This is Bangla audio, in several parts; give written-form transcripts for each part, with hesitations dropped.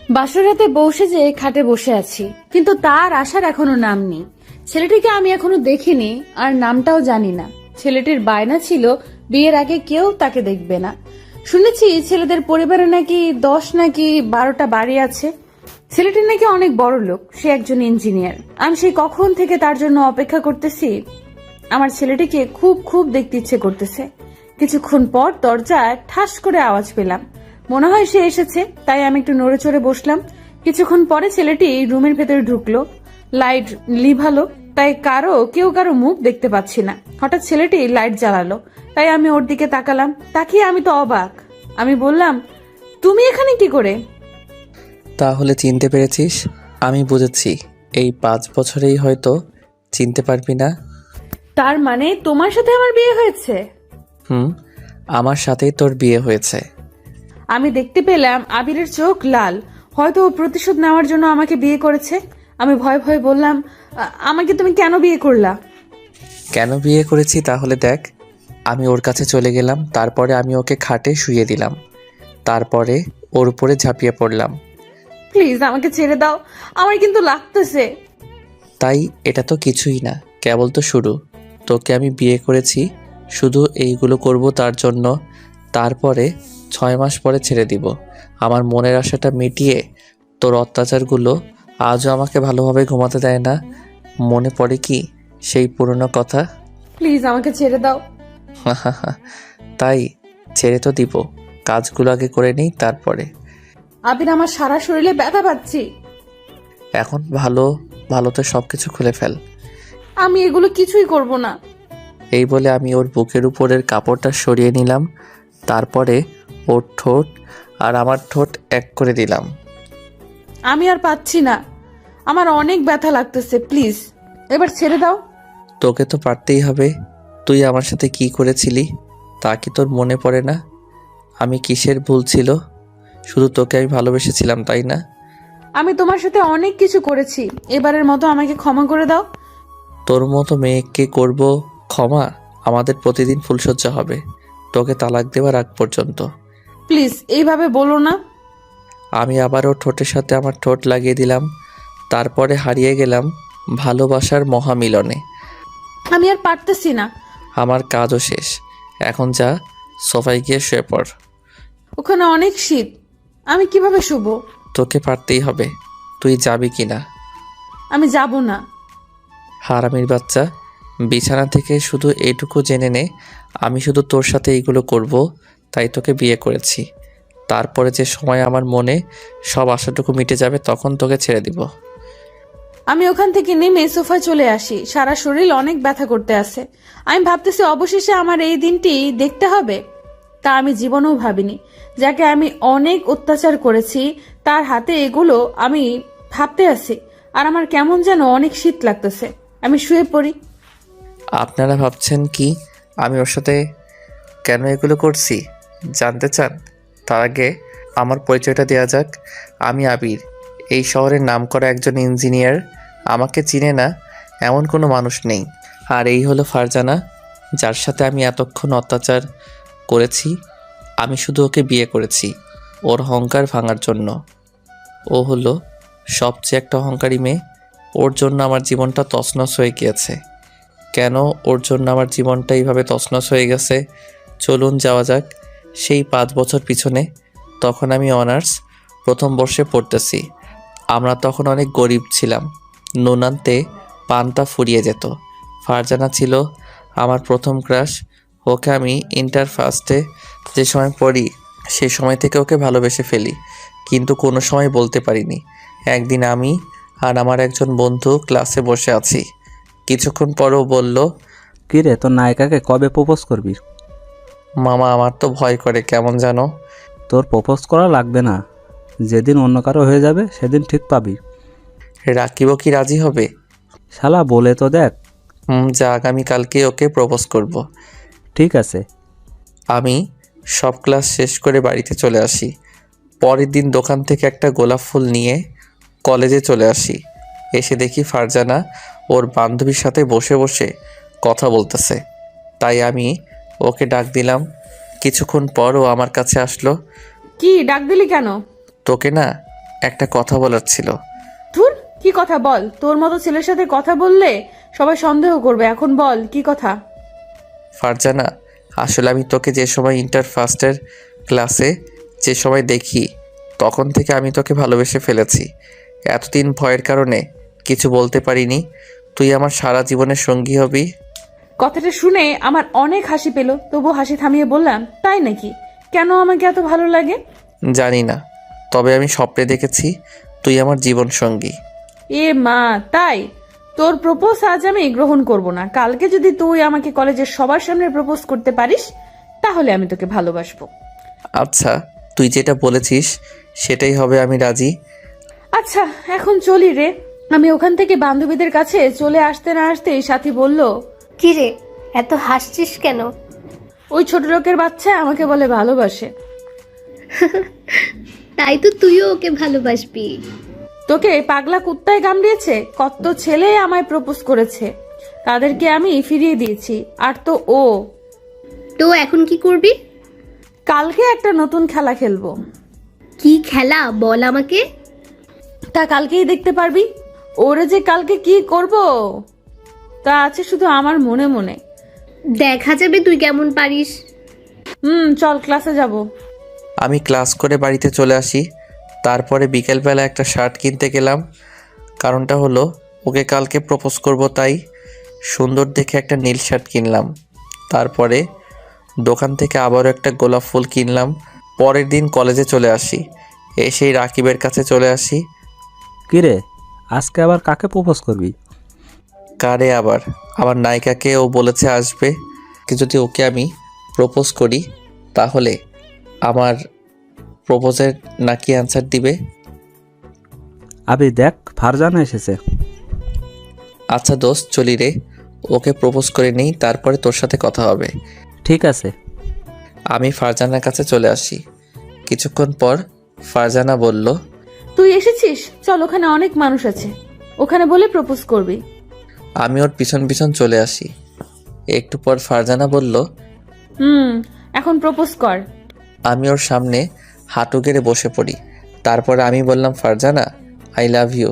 বাসর রাতে বসে যে খাটে বসে আছি, কিন্তু তার আসার এখনো নাম নেই। ছেলেটিকে আমি এখনো দেখিনি, আর নামটাও জানি না। ছেলেটির বায়না ছিল বিয়ের আগে কেউ তাকে দেখবে না। শুনেছি ছেলেদের পরিবারে নাকি 10 নাকি 12টা বাড়ি আছে। ছেলেটি নাকি অনেক বড় লোক, সে একজন ইঞ্জিনিয়ার। আমি সেই কখন থেকে তার জন্য অপেক্ষা করতেছি। আমার ছেলেটিকে খুব খুব দেখতে ইচ্ছে করতেছে। কিছুক্ষণ পর দরজায় ঠাস করে আওয়াজ পেলাম। মনে হয় সে এসেছে, তাই আমি একটু নড়ে চড়ে বসলাম। কিছুক্ষণ পরে ছেলেটি রুমের ভেতরে ঢুকলো। লাইট লিভালো, তাই কেউ কারো মুখ দেখতে পাচ্ছি না। হঠাৎ ছেলেটি লাইট জ্বালালো, তাই আমি ওর দিকে তাকালাম। তাকিয়ে আমি তো অবাক। আমি বললাম, তুমি এখানে কি করে? তাহলে চিনতে পেরেছিস? আমি বুঝেছি এই 5 বছরেই হয়তো চিনতে পারবি না। তার মানে তোমার সাথে আমার বিয়ে হয়েছে? হুম, আমার সাথেই তোর বিয়ে হয়েছে। আমি দেখতে পেলাম আবিরের চোখ লাল। হয়তো ও প্রতিশোধ নেওয়ার জন্য আমাকে বিয়ে করেছে। আমি ভয়ে ভয়ে বললাম, আমাকে তুমি কেন বিয়ে করলা? কেন বিয়ে করেছি তাহলে দেখ। আমি ওর কাছে চলে গেলাম, তারপরে আমি ওকে খাটে শুইয়ে দিলাম, তারপরে ওর উপরে ঝাঁপিয়ে পড়লাম। প্লিজ আমাকে ছেড়ে দাও, আমার কিন্তু লাগতেছে। তাই এটা তো কিছুই না, কেবল তো শুরু। তোকে আমি বিয়ে করেছি শুধু এইগুলো করব তার জন্য। তারপরে 6 মাস পরে ছেড়ে দিব। আমার মনের আশাটা মিটিয়ে তোর অত্যাচারগুলো আজও আমাকে ভালোভাবে ঘুমাতে দেয় না। মনে পড়ে কি সেই পুরনো কথা? প্লিজ আমাকে ছেড়ে দাও। তাই ছেড়ে তো দিব, কাজগুলো আগে করে নিই তারপরে। আবির, আমার সারা শরীরে ব্যথা পাচ্ছি। এখন ভালো ভালোতে সব কিছু খুলে ফেল। আমি এগুলো কিছুই করব না। এই বলে আমি ওর বুকের উপরের কাপড়টা সরিয়ে নিলাম, তারপরে ওর ঠোঁট আর আমার ঠোঁট এক করে দিলাম। আমি আর পাচ্ছি না, আমার অনেক ব্যথা লাগতেছে। প্লিজ এবার ছেড়ে দাও। তোকে তো পারতেই হবে। তুই আমার সাথে কি করেছিলি তা কি তোর মনে পড়ে না? আমি কিসের ভুল ছিল? শুধু তোকে আমি ভালোবেসেছিলাম, তাই না? আমি তোমার সাথে অনেক কিছু করেছি, এবারের মতো আমাকে ক্ষমা করে দাও। তোর মতো মেয়েকে করব ক্ষমা? আমাদের প্রতিদিন ফুলসজ্জা হবে, তোকে তালাক দেওয়ার আগ পর্যন্ত। প্লিজ এইভাবে বলো না। আমি আবারও ঠোঁটের সাথে আমার ঠোঁট লাগিয়ে দিলাম, তারপরে হারিয়ে গেলাম ভালোবাসার মহামিলনে। আমি আর পারতেছি না। আমার কাজও শেষ, এখন যা সোফায় গিয়ে শুয়ে পড়। ওখানে অনেক শীত, আমি কিভাবে শুব? তোকে পারতেই হবে, তুই যাবি কি না? আমি যাব না। হারামির বাচ্চা, বিছানা থেকে শুধু এইটুকু জেনে নে, আমি শুধু তোর সাথে এইগুলো করব, তাই তোকে বিয়ে করেছি। তারপরে যে সময় আমার মনে সব আশাটুকু মিটে যাবে তখন তোকে ছেড়ে দিব। আমি ওখান থেকে নেমে সোফায় চলে আসি। সারা শরীর অনেক ব্যথা করতে আছে। আমি ভাবতেছি অবশেষে আমার এই দিনটি দেখতে হবে। তা আমি জীবনেও ভাবিনি, যাকে আমি অনেক অত্যাচার করেছি তার হাতে এগুলো আমি ভাবতে আছি। আর আমার কেমন যেন অনেক শীত লাগতেছে। আমি শুয়ে পড়ি। আপনারা ভাবছেন কি আমি ওর সাথে কেন এগুলো করছি জানতে চান? তার আগে আমার পরিচয়টা দেওয়া যাক। আমি আবির, এই শহরের নামকরা একজন ইঞ্জিনিয়ার। আমাকে চিনে না এমন কোনো মানুষ নেই। আর এই হলো ফারজানা, যার সাথে আমি এতক্ষণ অত্যাচার করেছি। আমি শুধু ওকে বিয়ে করেছি ওর অহংকার ভাঙার জন্য। ও হলো সবচেয়ে একটা অহংকারী মেয়ে। ওর জন্য আমার জীবনটা তছনছ হয়ে গিয়েছে। কেন ওর জন্য আমার জীবনটা এইভাবে তছনছ হয়ে গেছে চলুন যাওয়া যাক সেই 5 বছর পিছনে। তখন আমি অনার্স প্রথম বর্ষে পড়তেছি। আমরা তখন অনেক গরিব ছিলাম, নুনান্তে পান্তা ফুরিয়ে যেত। ফারজানা ছিল আমার প্রথম ক্রাশ। ওকে আমি ইন্টার ফার্স্টে যে সময় পড়ি সে সময় থেকে ওকে ভালোবেসে ফেলি, কিন্তু কোনো সময় বলতে পারিনি। একদিন আমি আর আমার একজন বন্ধু ক্লাসে বসে আছি, কিছুক্ষণ পরও বলল, কিরে তোর নায়িকাকে কবে প্রপোজ করবি? মামা আমার তো ভয় করে কেমন জানো। তোর প্রপোজ করা লাগবে না, যেদিন অন্য কারো হয়ে যাবে সেদিন ঠিক পাবি। রাকিবও কি রাজি হবে? শালা বলে তো দেখ। যা আগামীকালকে ওকে প্রপোজ করব। ঠিক আছে। আমি সব ক্লাস শেষ করে বাড়িতে চলে আসি। পরের দিন দোকান থেকে একটা গোলাপ ফুল নিয়ে কলেজে চলে আসি। এসে দেখি ফারজানা ওর বান্ধবীর সাথে বসে বসে কথা বলতেছে। তাই আমি ওকে ডাক দিলাম। কিছুক্ষণ পর ও আমার কাছে আসলো। কি ডাক দিলি কেন? তোকে না, একটা কথা বলার ছিল। ধুর, কি কথা বল। তোর মতো ছেলের সাথে কথা বললে সবাই সন্দেহ করবে। এখন বল কি কথা। ফারজানা, আসলে আমি তোকে যে সময় ইন্টার ফার্স্টের ক্লাসে যে সময় দেখি তখন থেকে আমি তোকে ভালোবেসে ফেলেছি। এতদিন ভয়ের কারণে কিছু বলতে পারিনি। তুই আমার সারা জীবনের সঙ্গী হবি। কথাটা শুনে আমার অনেক হাসি পেল, তবু হাসি থামিয়ে বললাম, তাই নাকি? কেন আমাকে এত ভালো লাগে? জানি না, তবে আমি স্বপ্নে দেখেছি তুই আমার জীবন সঙ্গী। এ মা, তাই? তোর প্রপোজ আজ আমি গ্রহণ করব না। কালকে যদি তুই আমাকে কলেজের সবার সামনে প্রপোজ করতে পারিস তাহলে আমি তোকে ভালোবাসবো। আচ্ছা, তুই যেটা বলেছিস সেটাই হবে, আমি রাজি। আচ্ছা, এখন চলি রে। আমি ওখান থেকে বান্ধবীদের কাছে চলে আসতে না আসতেই সাথী বলল, কি রে, এত হাসছিস কেন? ওই ছোট লোকের বাচ্চা আমাকে বলে ভালোবাসে। তাই তো তুইও ওকে ভালোবাসবি। তোকে পাগলা কুত্তায় কামড়িয়েছে। কত ছেলে আমায় প্রপোজ করেছে, তাদেরকে আমি ফিরিয়ে দিয়েছি। আর তো ও, তো এখন কি করবি? কালকে একটা নতুন খেলা খেলবো। কি খেলা বল আমাকে। তা কালকেই দেখতে পারবি। ওরে যে কালকে কি করব তা আছে শুধু আমার মনে মনে। দেখা যাবে তুই কেমন পারিস। চল ক্লাসে যাব। আমি ক্লাস করে বাড়িতে চলে আসি। তারপরে বিকেলবেলা একটা শার্ট কিনতে গেলাম। কারণটা হলো ওকে কালকে প্রপোজ করব, তাই সুন্দর দেখে একটা নীল শার্ট কিনলাম। তারপরে দোকান থেকে আবারও একটা গোলাপ ফুল কিনলাম। পরের দিন কলেজে চলে আসি। এসেই রাকিবের কাছে চলে আসি। কিরে, আজকে আবার কাকে প্রপোজ করবি? কারে আবার? আমার নায়িকাকে ও বলেছে আসবে। যদি ওকে আমি প্রপোজ করি তাহলে আমার প্রপোজের নাকি অ্যান্সার দিবে। আবি দেখ, ফারজানা এসেছে। আচ্ছা দোস্ত, চলি রে, ওকে প্রপোজ করে নেই, তারপরে তোর সাথে কথা হবে। ঠিক আছে। আমি ফারজানার কাছে চলে আসি। কিছুক্ষণ পর ফারজানা বলল, তুই এসেছিস, চল ওখানে অনেক মানুষ আছে, ওখানে বলে প্রপোজ করবি। আমি ওর পিছন পিছন চলে আসি। একটু পর ফারজানা বলল, এখন প্রপোজ কর। আমি ওর সামনে হাঁটু গেড়ে বসে পড়ি। তারপরে আমি বললাম, ফারজানা আই লাভ ইউ।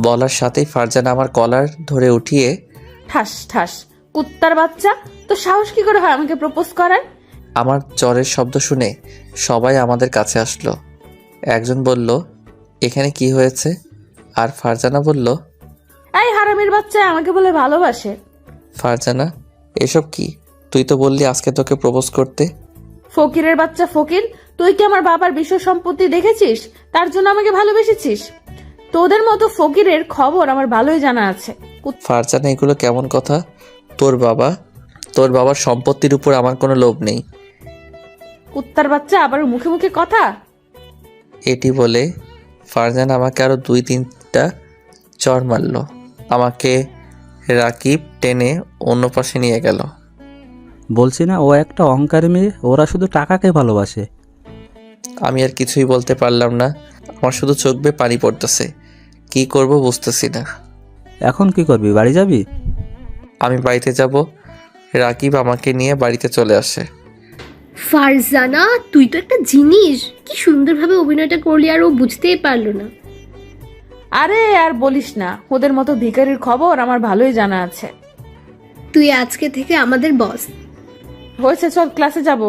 বলার সাথেই ফারজানা আমার কলার ধরে উঠিয়ে ঠাস ঠাস। কুত্তার বাচ্চা, তো সাহস কি করে হয় আমাকে প্রপোজ করার? আমার জ্বরের শব্দ শুনে সবাই আমাদের কাছে আসলো। একজন বলল, এখানে কি হয়েছে? আর ফারজানা বলল, এই হারামির বাচ্চা আমাকে বলে ভালোবাসে। ফারজানা এসব কি? তুই তো বললি আজকে তোকে প্রপোজ করতে। ফকিরের বাচ্চা ফকির, তুই কি আমার বাবার বিশ্ব সম্পত্তি দেখেছিস তার জন্য আমাকে ভালোবেসেছিস? তোদের মতো ফকিরের খবর আমার ভালোই জানা আছে। ফারজানা এগুলো কেমন কথা? তোর বাবার সম্পত্তির উপর আমার কোনো লোভ নেই। কুত্তার বাচ্চা আবার মুখে মুখে কথা। এটি বলে ফারজানা আমাকে আরো 2-3টা চড় মারল। আমাকে রাকিব টেনে অন্য পাশে নিয়ে গেল। বলছি না, ও একটা অহংকারী মেয়ে, ওরা শুধু টাকাকে ভালোবাসে। আমি আর কিছুই বলতে পারলাম না। আমার শুধু চোখ বেয়ে পানি পড়তেছে। কি করব বুঝতেছি না। এখন কি করবি, বাড়ি যাবি? আমি বাড়িতে যাব। রাকিব আমাকে নিয়ে বাড়িতে চলে আসে। ফারজানা, তুই তো একটা জিনিস। কি সুন্দরভাবে অভিনয়টা করলি আর ও বুঝতেই পারলো না। আরে আর বলিস না, ওদের মতো ভিখারির খবর আমার ভালোই জানা আছে। তুই আজকে থেকে আমাদের বস। হয়েছে, চল ক্লাসে যাব।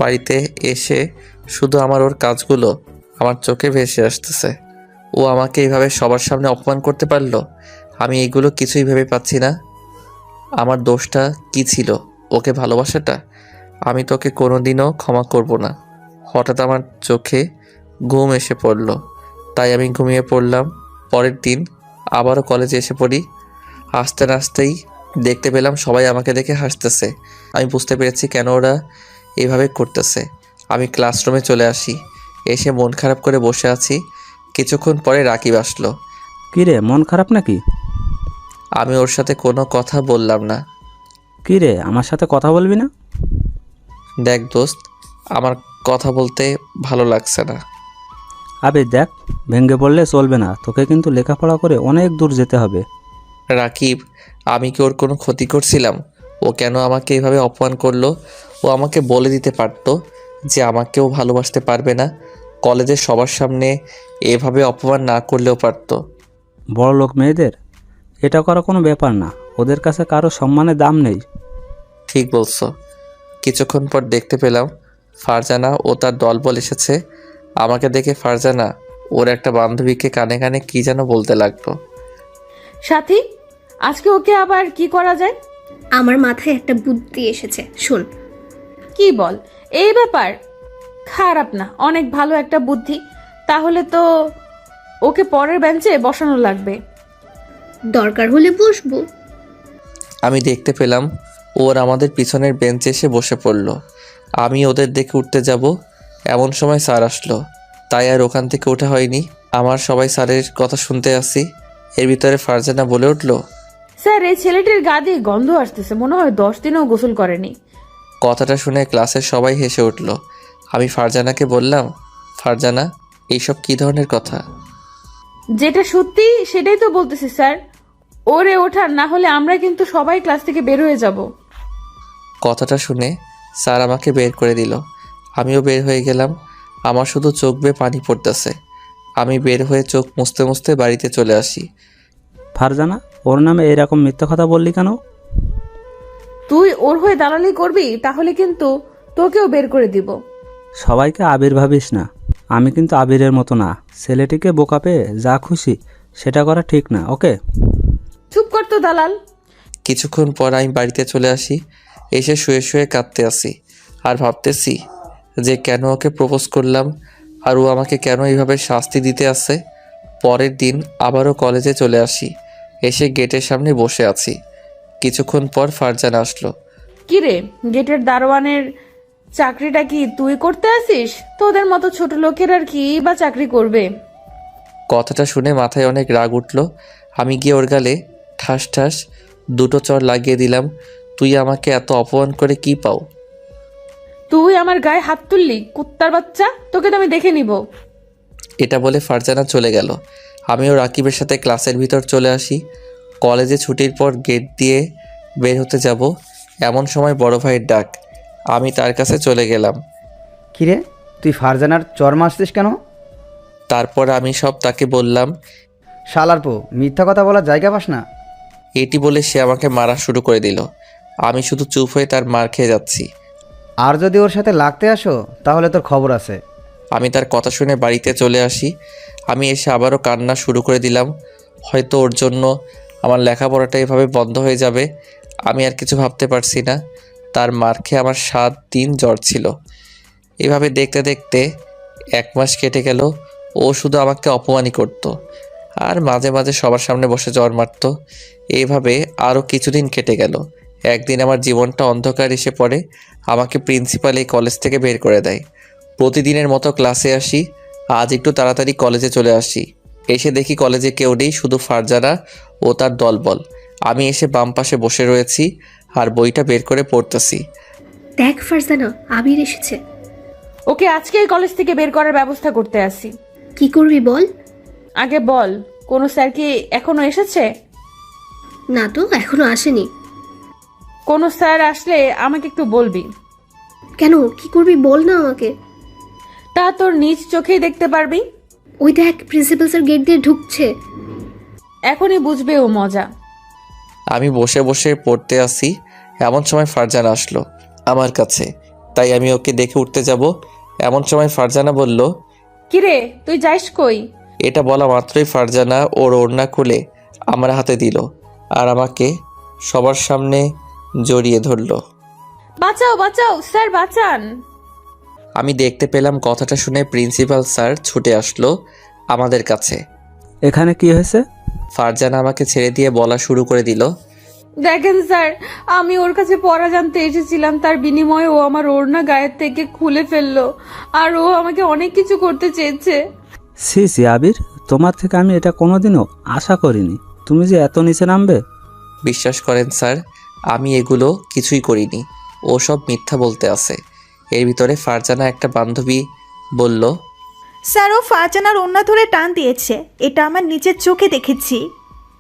বাড়িতে এসে শুধু আমার ওর কাজগুলো আমার চোখে ভেসে আসতেছে। ও আমাকে এইভাবে সবার সামনে অপমান করতে পারলো। আমি এগুলো কিছুই ভেবে পাচ্ছি না। আমার দোষটা কি ছিল? ওকে ভালোবাসাটা। আমি তোকে কোনোদিনও ক্ষমা করব না। হঠাৎ আমার চোখে ঘুম এসে পড়ল, তাই আমি ঘুমিয়ে পড়লাম। পরের দিন আবারও কলেজে এসে পড়ি। হাসতে নাচতেই দেখতে পেলাম সবাই আমাকে দেখে হাসতেছে। আমি বুঝতে পেরেছি কেন ওরা এভাবে করতেছে। আমি ক্লাসরুমে চলে আসি। এসে মন খারাপ করে বসে আছি। কিছুক্ষণ পরে রাকিব আসলো। কিরে, মন খারাপ নাকি? আমি ওর সাথে কোনো কথা বললাম না। কিরে, আমার সাথে কথা বলবি না? দেখ দোস্ত, আমার কথা বলতে ভালো লাগছে না। আবে দেখ, ভেঙে পড়লে চলবে না, তোকে কিন্তু লেখাপড়া করে অনেক দূর যেতে হবে। রাকিব, আমি কি ওর কোনো ক্ষতি করছিলাম? ও কেন আমাকে এইভাবে অপমান করলো? ও আমাকে বলে দিতে পারতো যে আমাকেও ভালোবাসতে পারবে না। কলেজের সবার সামনে এভাবে অপমান না করলেও পারতো। বড় লোক মেয়েদের এটা করা কোনো ব্যাপার না, ওদের কাছে কারো সম্মানের দাম নেই। ঠিক বলছো। কিছুক্ষণ পর দেখতে পেলাম ফারজানা ও তার দলবল এসেছে। আমাকে দেখে ফারজানা ওর একটা বান্ধবীকে কানে কানে কি যেন বলতে লাগলো। সাথী, আজকে ওকে আবার কি করা যায়? আমার মাথায় একটা বুদ্ধি এসেছে, শোন। কি বল? এই ব্যাপার খারাপ না, অনেক ভালো একটা বুদ্ধি। তাহলে তো ওকে পরের বেঞ্চে বসানো লাগবে। দরকার হলে বসবো। আমি দেখতে পেলাম ওর আমাদের পিছনের বেঞ্চে এসে বসে পড়ল। আমি ওদের দেখে উঠতে যাব, এমন সময় স্যার আসলো। তাই আর ওখান থেকে ওঠা হয়নি। আমার সবাই স্যারের কথা শুনতে আসি। এর ভিতরে ফারজানা বলে উঠল, স্যার, এই ছেলেটির গা দিয়ে গন্ধ আসতেছে, মনে হয় 10 দিনও গোসল করেনি। কথাটা শুনে ক্লাসের সবাই হেসে উঠল। আমি ফারজানাকে বললাম, ফারজানা, এইসব কী ধরনের কথা? যেটা সত্যি সেটাই তো বলতেছি স্যার। ওরে ওঠার, না হলে আমরা কিন্তু সবাই ক্লাস থেকে বের হয়ে যাব। কথাটা শুনে স্যার আমাকে বের করে দিল। আমিও বের হয়ে গেলাম। আমার শুধু চোখ বেয়ে পানি পড়তেছে। আমি বের হয়ে চোখ মুছতে মুছতে বাড়িতে চলে আসি। ফারজানা, ওর নামে এরকম মিথ্যা কথা বললি কেন? তুই ওর হয়ে দালালি করবি, তাহলে কিন্তু তোকেও বের করে দিব। সবাইকে আবির ভাবিস না, আমি কিন্তু আবিরের মতো না। ছেলেটিকে বোকা পেয়ে যা খুশি সেটা করা ঠিক না, ওকে? চুপ কর তো দালাল। কিছুক্ষণ পর আমি বাড়িতে চলে আসি। এসে শুয়ে শুয়ে কাঁদতে আসি আর ভাবতেছি যে কেন ওকে প্রপোজ করলাম আর ও আমাকে কেন এইভাবে শাস্তি দিতে আসে। পরের দিন আবারও কলেজে চলে আসি। এসে গেটের সামনে বসে আছি। কিছুক্ষণ পর ফারজানা আসলো। কিরে, গেটের দারোয়ানের চাকরিটা কি তুই করতে আসিস? তোদের মতো ছোট লোকের আর কি বা চাকরি করবে? কথাটা শুনে মাথায় অনেক রাগ উঠল। আমি গিয়ে ওর গালে ঠাস ঠাস 2টো চড় লাগিয়ে দিলাম। তুই আমাকে এত অপমান করে কি পাও? তুই আমার গায়ে হাত তুললি, কুত্তার বাচ্চা! তোকে তো আমি দেখে নিব। এটা বলে ফারজানা চলে গেল। আমিও রাকিবের সাথে ক্লাসের ভিতর চলে আসি। কলেজে ছুটির পর গেট দিয়ে বের হতে যাব, এমন সময় বড় ভাইয়ের ডাক। আমি তার কাছে চলে গেলাম। কিরে, তুই ফারজানার চর মারছিস কেন? তারপর আমি সব তাকে বললাম। শালার পো, মিথ্যা কথা বলার জায়গা পাস না। এটি বলে সে আমাকে মারা শুরু করে দিল। আমি শুধু চুপ হয়ে তার মার খেয়ে যাচ্ছি। আর যদি ওর সাথে লাগতে আসো তাহলে তোর খবর আছে। আমি তার কথা শুনে বাড়িতে চলে আসি। আমি এসে আবারও কান্না শুরু করে দিলাম। হয়তো ওর জন্য আমার লেখাপড়াটা এভাবে বন্ধ হয়ে যাবে, আমি আর কিছু ভাবতে পারছি না। তার মার খেয়ে আমার 7 দিন জ্বর ছিল। এভাবে দেখতে দেখতে 1 মাস কেটে গেল। ও শুধু আমাকে অপমানই করত আর মাঝে মাঝে সবার সামনে বসে জ্বর মারত। এইভাবে আরও কিছুদিন কেটে গেল। একদিন আমার জীবনটা অন্ধকার এসে পড়ে। আমাকে প্রিন্সিপাল এই কলেজ থেকে বের করে দেয়। প্রতিদিনের মতো ক্লাসে আসি। আজ একটু তাড়াতাড়ি কলেজে চলে আসি। এসে দেখি কলেজে কেউ নেই, শুধু ফারজানা ও তার দলবল। আমি এসে বাম পাশে বসে রয়েছি আর বইটা বের করে পড়তেছি। দেখ ফারজানা, আবির এসেছে। ওকে আজকেই কলেজ থেকে বের করার ব্যবস্থা করতে আসি। কি করবি বল? আগে বল, কোনো স্যার কি এখনো এসেছে? না তো, এখনো আসেনি। কোনো স্যার আসলে আমাকে একটু বলবি। কেন, কি করবি বল না আমাকে। তা তোর নিজ চোখেই দেখতে পারবি। ওই দেখ, প্রিন্সিপাল স্যার গেট দিয়ে ঢুকছে। এখনই বুঝবে ও মজা। আমি বসে বসে পড়তে আসি, এমন সময় ফারজানা আসলো আমার কাছে। তাই আমি ওকে দেখে উঠতে যাব, এমন সময় ফারজানা বলল, কিরে, তুই যাইস কই? এটা বলা মাত্রই ফারজানা ওর ওড়না খুলে আমার হাতে দিল আর আমাকে সবার সামনে জড়িয়ে ধরল। বাঁচাও বাঁচাও স্যার, বাঁচান! আমি দেখতে পেলাম কথাটা শুনে প্রিন্সিপাল স্যার ছুটে আসলো আমাদের কাছে। এখানে কি হয়েছে? ফারজানা আমাকে ছেড়ে দিয়ে বলা শুরু করে দিল, দেখেন স্যার, আমি ওর কাছে পড়া জানতে এসেছিলাম, তার বিনিময়ে ও আমার ওড়না গায়ের থেকে খুলে ফেললো আর ও আমাকে অনেক কিছু করতে চেয়েছে। সি সি আবির, তোমার থেকে আমি এটা কোনোদিনও আশা করিনি, তুমি যে এত নিচে নামবে। বিশ্বাস করেন স্যার, আমি এগুলো কিছুই করিনি। ও সব মিথ্যা বলতে আছে। এর ভিতরে ফারজানা একটা বান্ধবী বলল, স্যার, ও ফারজানার ওড়না ধরে টান দিয়েছে, এটা আমার নিজের চোখে দেখেছি।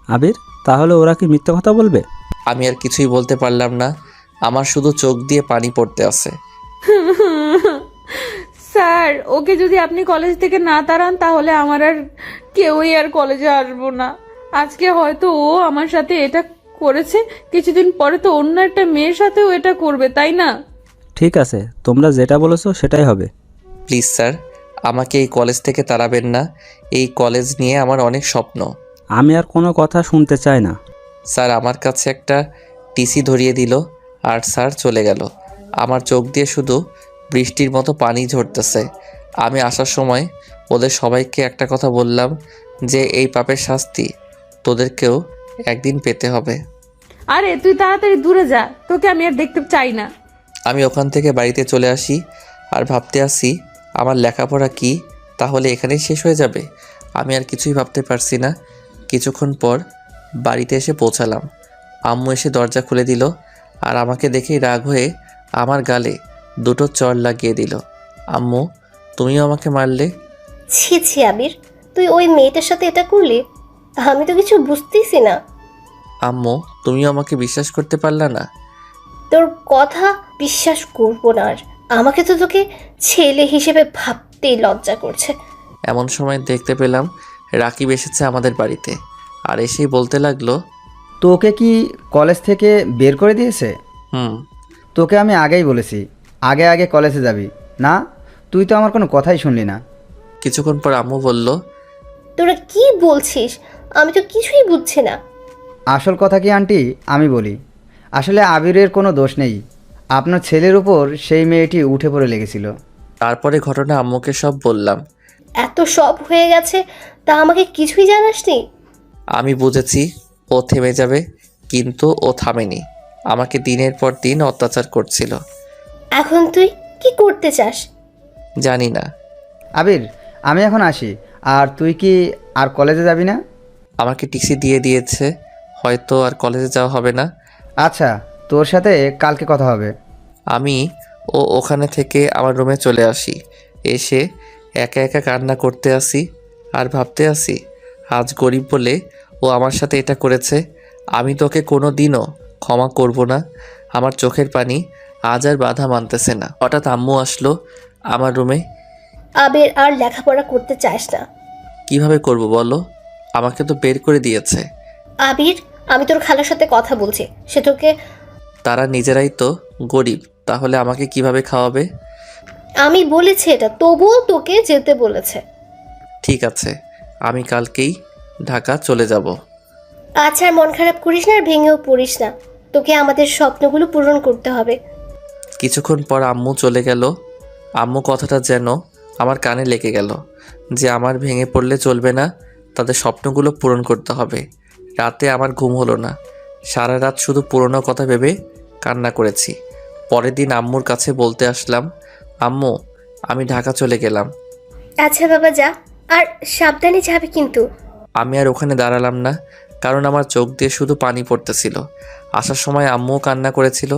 আবির, তাহলে ওরা কি মিথ্যা কথা বলবে? আমি আর কিছুই বলতে পারলাম না। আমার শুধু চোখ দিয়ে পানি পড়তে আছে। স্যার, ওকে যদি আপনি কলেজ থেকে না তাড়ান তাহলে আমার আর কেউই আর কলেজে আসবো না। আজকে হয়তো ও আমার সাথে এটা করেছে, কিছুদিন পরে তো অন্য একটা মেয়ের সাথেও এটা করবে, তাই না? ঠিক আছে, তোমরা যেটা বলেছো সেটাই হবে। প্লিজ স্যার, আমাকে এই কলেজ থেকে তাড়াবেন না। এই কলেজ নিয়ে আমার অনেক স্বপ্ন। আমি আর কোনো কথা শুনতে চাই না। স্যার আমার কাছে একটা টিসি ধরিয়ে দিল আর স্যার চলে গেল। আমার চোখ দিয়ে শুধু বৃষ্টির মতো পানি ঝরতেছে। আমি আসার সময় ওদের সবাইকে একটা কথা বললাম যে এই পাপের শাস্তি তোদেরকেও একদিন পেতে হবে। আরে তুই তাড়াতাড়ি দূরে যা, তোকে আমি আর দেখতে চাই না। আমি ওখান থেকে বাড়িতে চলে আসি আর ভাবতে আসি আমার লেখাপড়া কি তাহলে এখানেই শেষ হয়ে যাবে। আমি আর কিছুই ভাবতে পারছি না। কিছুক্ষণ পর বাড়িতে এসে পৌঁছালাম। আম্মু এসে দরজা খুলে দিল আর আমাকে দেখেই রাগ হয়ে আমার গালে দুটো চড় লাগিয়ে দিল। আম্মু, তুমিও আমাকে মারলে? ছি ছি আবির, তুই ওই মেয়েটার সাথে এটা করলি? আমি তো কিছু বুঝতেছি না। আম্মু, তুমিও আমাকে বিশ্বাস করতে পারলা না? তোর কথা বিশ্বাস করবো না আর। আমাকে তো তোকে ছেলে হিসেবে ভাবতেই লজ্জা করছে। এমন সময় দেখতে পেলাম রাকিব এসেছে আমাদের বাড়িতে আর এসেই বলতে লাগলো, তোকে কি কলেজ থেকে বের করে দিয়েছে? হুম। তোকে আমি আগেই বলেছি আগে আগে কলেজে যাবি না, তুই তো আমার কোনো কথাই শুনলি না। কিছুক্ষণ পর আম্মু বলল, তোরা কি বলছিস? আমি তো কিছুই বুঝছি না। আসল কথা কি আন্টি আমি বলি, আসলে আবিরের কোনো দোষ নেই। আপনার ছেলের উপর সেই মেয়েটি উঠে পড়ে লেগেছিল। তারপরে ঘটনা আম্মুকে সব বললাম। এত সব হয়ে গেছে তা আমাকে কিছুই জানাসনি? আমি বুঝেছি ও থেমে যাবে, কিন্তু ও থামেনি। আমাকে দিনের পর দিন অত্যাচার করছিল। এখন তুই কি করতে চাস? জানি না। আবির, আমি এখন আসি। আর তুই কি আর কলেজে যাবি না? আমাকে টিসি দিয়ে দিয়েছে, হয়তো আর কলেজে যাওয়া হবে না। আচ্ছা, তোর সাথে কালকে কথা হবে। আমি ওখানে থেকে আমার রুমে চলে আসি। এসে একা একা কান্না করতে আসি আর ভাবতে আসি আজ গরিব বলে ও আমার সাথে এটা করেছে। আমি তোকে কোনো দিনও ক্ষমা করব না। আমার চোখের পানি আজ আর বাধা মানতেছে না। হঠাৎ আম্মু আসলো আমার রুমে। আবির আর লেখাপড়া করতে চাস না? কিভাবে করব বলো? আমাকে তো বের করে দিয়েছে। আবির, আমি তোর খালার সাথে কথা বলছি, সে তোকে... তারা নিজেরাই তো গরিব, তাহলে আমাকে কিভাবে খাওয়াবে? আমি বলেছি এটা, তবুও তোকে যেতে বলেছে। ঠিক আছে, আমি কালকেই ঢাকা চলে যাব। আচ্ছা, আর মন খারাপ করিস না আর ভেঙেও পড়িস না। তোকে আমাদের স্বপ্নগুলো পূরণ করতে হবে। কিছুক্ষণ পর আম্মু চলে গেল। আম্মু কথাটা যেন আমার কানে লেগে গেল যে আমার ভেঙে পড়লে চলবে না, তাদের স্বপ্নগুলো পূরণ করতে হবে। রাতে আমার ঘুম হলো না। সারা রাত শুধু পুরনো কথা ভেবে কান্না করেছি। পরের দিন আম্মুর কাছে বলতে আসলাম, আম্মু, আমি ঢাকা চলে গেলাম। আচ্ছা বাবা, যা, আর সাবধানে যাবে কিন্তু। আমি আর ওখানে দাঁড়ালাম না, কারণ আমার চোখ দিয়ে শুধু পানি পড়তেছিল। আসার সময় আম্মুও কান্না করেছিল।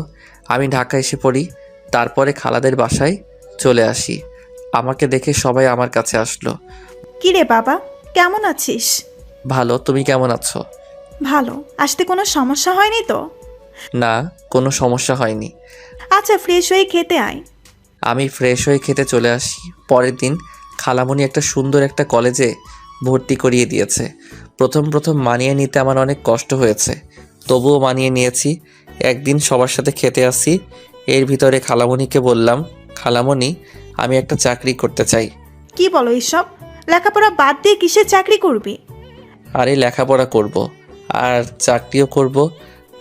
আমি ঢাকা এসে পড়ি, তারপরে খালাদের বাসায় চলে আসি। আমাকে দেখে সবাই আমার কাছে আসলো। কি রে বাবা, কেমন আছিস? ভালো, তুমি কেমন আছো? ভালো। আসতে কোনো সমস্যা হয়নি তো? না, কোনো সমস্যা হয়নি। আচ্ছা, ফ্রেশ হয়ে খেতে আয়। আমি ফ্রেশ হয়ে খেতে চলে আসি। পরের দিন খালামণি একটা সুন্দর একটা কলেজে ভর্তি করিয়ে দিয়েছে। প্রথম প্রথম মানিয়ে নিতে আমার অনেক কষ্ট হয়েছে, তবুও মানিয়ে নিয়েছি। একদিন সবার সাথে খেতে আসি। এর ভিতরে খালামণিকে বললাম, খালামণি, আমি একটা চাকরি করতে চাই। কি বলো এইসব? লেখাপড়া বাদ দিয়ে কিসের চাকরি করবি? আরে লেখাপড়া করব আর চাকরিও করব।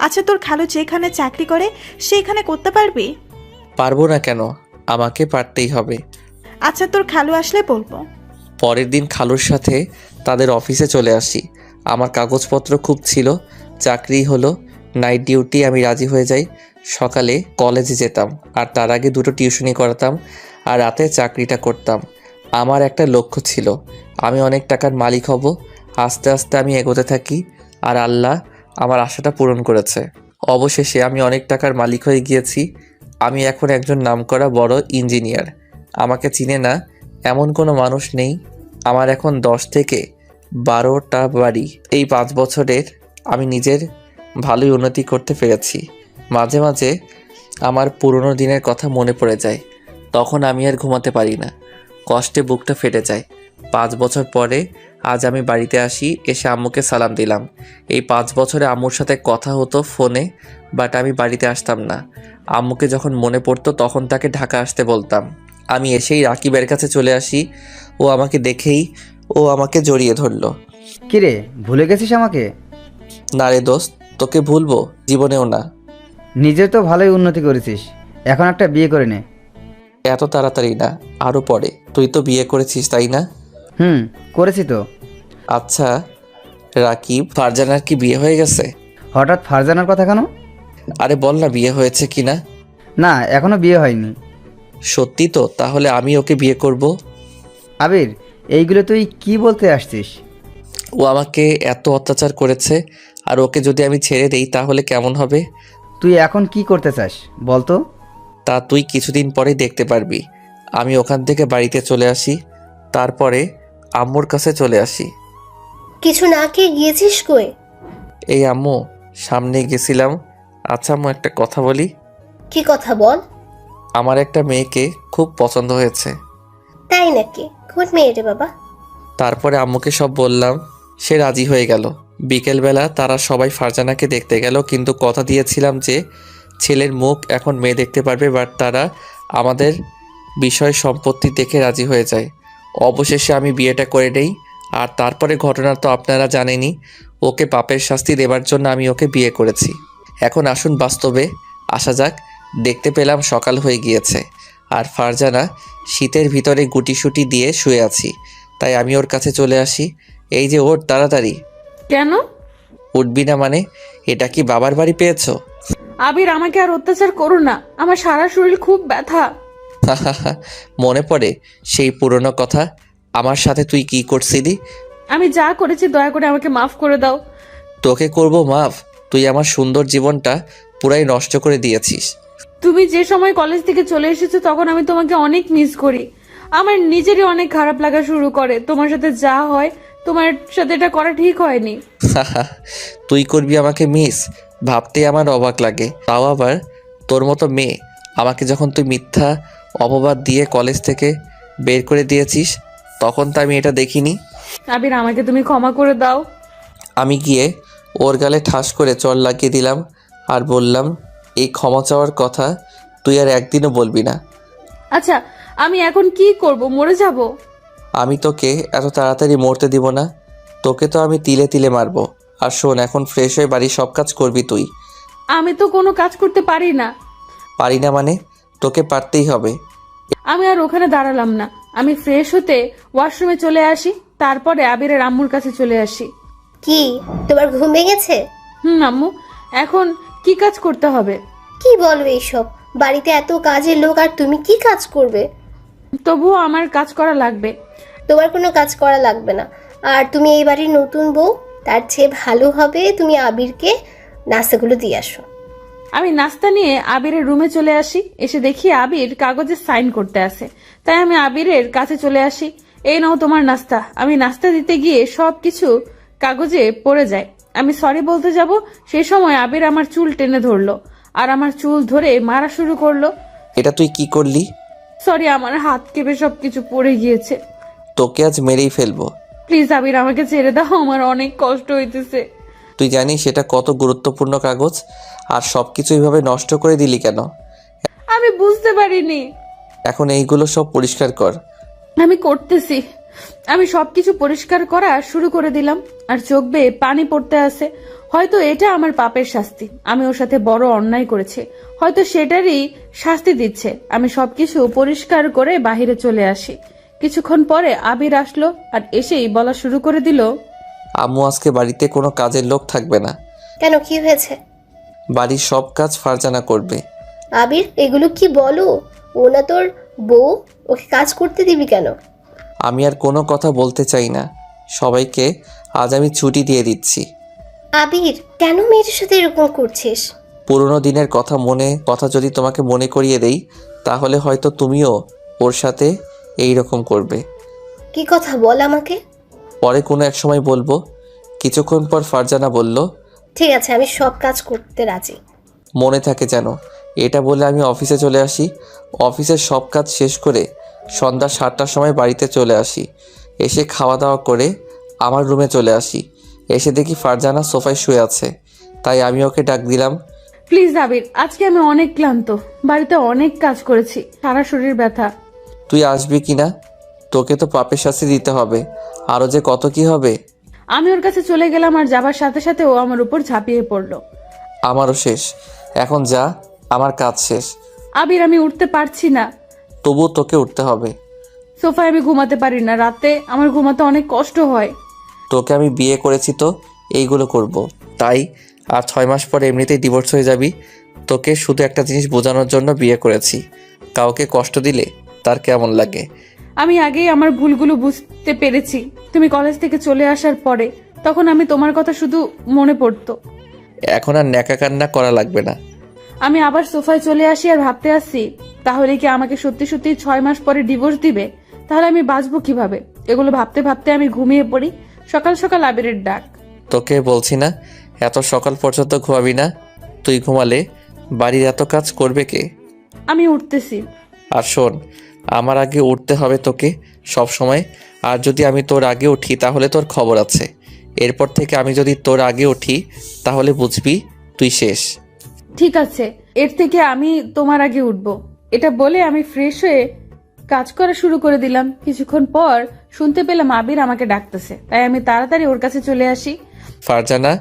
আচ্ছা, তোর খালু যেখানে চাকরি করে সেইখানে করতে পারবি? পারবো না কেন? আমাকে পারতেই হবে। আচ্ছা, তোর খালু আসলে বলবো। পরের দিন খালুর সাথে তাদের অফিসে চলে আসি। আমার কাগজপত্র খুব ছিল, চাকরি হলো। নাইট ডিউটি, আমি রাজি হয়ে যাই। সকালে কলেজে যেতাম আর তার আগে দুটো টিউশনি করাতাম আর রাতে চাকরিটা করতাম। আমার একটা লক্ষ্য ছিল, আমি অনেক টাকার মালিক হব। আস্তে আস্তে আমি এগোতে থাকি আর আল্লাহ আমার আশাটা পূরণ করেছে। অবশেষে আমি অনেক টাকার মালিক হয়ে গিয়েছি। আমি এখন একজন নামকরা বড় ইঞ্জিনিয়ার। আমাকে চিনে না এমন কোনো মানুষ নেই। আমার এখন 10 থেকে 12টা বাড়ি। এই 5 বছরের আমি নিজের ভালোই উন্নতি করতে পেরেছি। মাঝে মাঝে আমার পুরনো দিনের কথা মনে পড়ে যায়। তখন আমি আর ঘুমাতে পারি না, কষ্টে বুকটা ফেটে যায়। 5 বছর পরে আজ আমি বাড়িতে আসি, এসে আম্মুকে সালাম দিলাম। এই 5 বছরে আম্মুর সাথে কথা হতো ফোনে, বাট আমি বাড়িতে আসতাম না। আম্মুকে যখন মনে পড়তো তখন তাকে ঢাকা আসতে বলতাম। আমি এসেই রাকিবের কাছে চলে আসি, ও আমাকে দেখেই ও আমাকে জড়িয়ে ধরলো। কিরে, ভুলে গেছিস আমাকে? না রে দোস্ত, তোকে ভুলবো জীবনেও না। নিজের তো ভালোই উন্নতি করেছিস, এখন একটা বিয়ে করে নে। এত তাড়াতাড়ি না, আরও পরে। তুই তো বিয়ে করেছিস তাই না? করেছি তো। আচ্ছা রাকিব, ফারজানার কি বিয়ে হয়ে গেছে? হঠাৎ ফারজানার কথা কেন? আরে বল না বিয়ে হয়েছে কি না। না, এখনো বিয়ে হয়নি। সত্যি তো? তাহলে আমি ওকে বিয়ে করব। আবির, এইগুলো তুই কি বলতে আসছিস? ও আমাকে এত অত্যাচার করেছে, আর ওকে যদি আমি ছেড়ে দেই তাহলে কেমন হবে? তুই এখন কি করতে চাস বল তো? তা তুই কিছুদিন পরেই দেখতে পারবি। আমি ওখান থেকে বাড়িতে চলে আসি, তারপরে আম্মুর কাছে চলে আসি। কিছু না খেয়ে গিয়েছিস কই? এই আম্মু, সামনে গেছিলাম। আচ্ছা আম্মু, একটা কথা বলি। কি কথা বল। আমার একটা মেয়েকে খুব পছন্দ হয়েছে। তাই নাকি? কোন মেয়ে রে বাবা? তারপরে আম্মুকে সব বললাম, সে রাজি হয়ে গেল। বিকেলবেলা তারা সবাই ফারজানাকে দেখতে গেল, কিন্তু কথা দিয়েছিলাম যে ছেলের মুখ এখন মেয়ে দেখতে পারবে, বাট তারা আমাদের বিষয় সম্পত্তি দেখে রাজি হয়ে যায়। অবশেষে আমি বিয়েটা করে নেই। আর তারপরে ঘটনা তো আপনারা জানেনই। ওকে পাপের শাস্তি দেবার জন্য আমি ওকে বিয়ে করেছি। এখন আসুন বাস্তবে আসা যাক। দেখতে পেলাম সকাল হয়ে গিয়েছে, আর ফারজানা শীতের ভিতরে গুটিসুটি দিয়ে শুয়ে আছি। তাই আমি ওর কাছে চলে আসি। এই যে ওর তাড়াতাড়ি। কেন? উঠবি না মানে? এটা কি বাবার বাড়ি পেয়েছো? আবির, আমাকে আর অত্যাচার করো না, আমার সারা শরীর খুব ব্যথা। মনে পড়ে সেই পুরনো কথা? আমার সাথে তুই কি করছিলি? আমি যা করেছি দয়া করে আমাকে মাফ করে দাও। তোকে করব মাফ? তুই আমার সুন্দর জীবনটা পুরাই নষ্ট করে দিয়েছিস। তুমি যে সময় কলেজ থেকে চলে এসেছো তখন আমি তোমাকে অনেক মিস করি। আমার নিজেরই অনেক খারাপ লাগা শুরু করে। তোমার সাথে যা হয়, তোমার সাথে এটা করা ঠিক হয়নি। তুই করবি আমাকে মিস? ভাবতে আমার অবাক লাগে। তাও আবার তোর মতো মেয়ে। আমাকে যখন তুই মিথ্যা অপবাদ দিয়ে কলেজ থেকে বের করে দিয়েছিস তখন তো আমি এটা দেখিনি। আবির, আমাকে তুমি ক্ষমা করে দাও। আমি গিয়ে ওর গালে ঠাস করে চড় লাগিয়ে দিলাম আর বললাম, এই ক্ষমা চাওয়ার কথা তুই আর একদিনও বলবি না। আচ্ছা, আমি এখন কি করব? মরে যাব? আমি তোকে এত তাড়াতাড়ি মরতে দিব না। তোকে তো আমি তিলে তিলে মারবো। আর শোন, এখন ফ্রেশ হয়ে বাড়ির সব কাজ করবি তুই। আমি তো কোনো কাজ করতে পারি না। পারি না মানে? তোকে পারতেই হবে। আমি আর ওখানে দাঁড়ালাম না। আমি ফ্রেশ হতে ওয়াশরুমে চলে আসি, তারপরে আবিরের আম্মুর কাছে চলে আসি। কি, তোমার ঘুম ভেঙেছে? আম্মু, এখন কি কাজ করতে হবে? কি বলো এইসব? বাড়িতে এত কাজের লোক আর তুমি কি কাজ করবে? তবুও আমার কাজ করা লাগবে। তোমার কোনো কাজ করা লাগবে না। আর তুমি এই বাড়ির নতুন বউ, তার চেয়ে ভালো হবে তুমি আবিরকে নাস্তাগুলো দিয়ে আসো। আমি নাস্তা নিয়ে আবিরের রুমে চলে আসি। এসে দেখি আবির কাগজে সাইন করতে আসে। তাই আমি আবিরের কাছে চলে আসি। এই নাও তোমার নাস্তা। আমি নাস্তা দিতে গিয়ে সবকিছু কাগজে পড়ে যায়। আমি সরি বলতে যাব, সেই সময় আবির আমার চুল টেনে ধরলো আর আমার চুল ধরে মারা শুরু করলো। এটা তুই কি করলি? সরি, আমার হাত কেঁপে সবকিছু পড়ে গিয়েছে। তোকে আজ মেরেই ফেলবো। প্লিজ আবির, আমাকে ছেড়ে দাও, আমার অনেক কষ্ট হইতেছে। তুই জানিস এটা কত গুরুত্বপূর্ণ কাগজ? আর সব কিছু এইভাবে নষ্ট করে দিলি কেন? আমি বুঝতে পারিনি। এখন এইগুলো সব পরিষ্কার কর। আমি করতেছি। আমি সবকিছু পরিষ্কার করা শুরু করে দিলাম আর চোখ বেয়ে পানি পড়তে আসে। হয়তো এটা আমার পাপের শাস্তি। আমি ওর সাথে বড় অন্যায় করেছি, হয়তো সেটারই শাস্তি দিচ্ছে। আমি সবকিছু পরিষ্কার করে বাহিরে চলে আসি। কিছুক্ষণ পরে আবির আসলো আর এসেই বলা শুরু করে দিল, আম্মু, আজকে বাড়িতে কোনো কাজের লোক থাকবে না। কেন, কি হয়েছে? বাড়ির সব কাজ ফারজানা করবে। আবির, এগুলো কি বলো? ও না তোর বউ, ওকে কাজ করতে দিবি কেন? আমি আর কোনো কথা বলতে চাই না। সবাইকে আজ আমি ছুটি দিয়ে দিচ্ছি। আবির, কেন মেয়েটার সাথে এরকম করছিস? পুরোনো দিনের কথা যদি তোমাকে মনে করিয়ে দেই তাহলে হয়তো তুমিও ওর সাথে এই রকম করবে। কি কথা বল আমাকে। পরে কোনো এক সময় বলবো। কিছুক্ষণ পর ফারজানা বলল, ঠিক আছে, আমি সব কাজ করতে রাজি। মনে থাকে যেন। এটা বলে আমি অফিসে চলে আসি। অফিসের সব কাজ শেষ করে সন্ধ্যা 7টার সময় বাড়িতে চলে আসি। এসে খাওয়া দাওয়া করে আমার রুমে চলে আসি। এসে দেখি ফারজানা সোফায় শুয়ে আছে, তাই আমি ওকে ডাক দিলাম। প্লিজ আবির, আজকে আমি অনেক ক্লান্ত, বাড়িতে অনেক কাজ করেছি, সারা শরীর ব্যথা। তুই আসবি কি না? তোকে তো পাপের শাস্তি দিতে হবে, আরও যে কত কি হবে। আমি ওর কাছে চলে গেলাম আর যাবার সাথে সাথে ও আমার উপর ঝাঁপিয়ে পড়লো। আমারও শেষ, এখন যা, আমার কাজ শেষ। আবির, আমি উঠতে পারছি না। তবু তোকে উঠতে হবে। সোফায় আমি ঘুমাতে পারি না, রাতে আমার ঘুমাতে অনেক কষ্ট হয়। তোকে আমি বিয়ে করেছি তো এইগুলো করব। তাই আর 6 মাস পর এমনিতেই ডিভোর্স হয়ে যাবি। তোকে শুধু একটা জিনিস বোঝানোর জন্য বিয়ে করেছি, কাউকে কষ্ট দিলে তার কেমন লাগে। আমি আগেই আমার ভুলগুলো বুঝতে পেরেছি। তুমি কলেজ থেকে চলে আসার পরে তখন আমি তোমার কথা শুধু মনে পড়তো। এখন আর ন্যাকা কান্না করা লাগবে না। আমি আবার সোফায় চলে আসি আর ভাবতে আসি, তাহলে কি আমাকে সত্যি সত্যি 6 মাস পরে ডিভোর্স দিবে? তাহলে আমি বাঁচবো কিভাবে? এগুলো ভাবতে ভাবতে আমি ঘুমিয়ে পড়ি। সকাল সকাল আবিরের ডাক। তোকে বলছি না এত সকাল পর্যন্ত ঘুমাবি না। তুই ঘুমালে বাড়ির এত কাজ করবে কে? আমি উঠতেছি। আর শোন, আমার আগে উঠতে হবে তোকে সব সময়। আর যদি আমি তোর আগে উঠি তাহলে তোর খবর আছে। এরপর থেকে আমি যদি তোর আগে উঠি তাহলে বুঝবি তুই শেষ। ঠিক আছে, এর থেকে আমি তোমার আগে উঠবো। এটা বলে আমি ফ্রেশ হয়ে কাজ করা শুরু করে দিলাম। কিছুক্ষণ পর শুনতে পেলাম আবির আমাকে ডাকতেছে, তাই আমি তাড়াতাড়ি ওর কাছে চলে আসি। ফারজানা,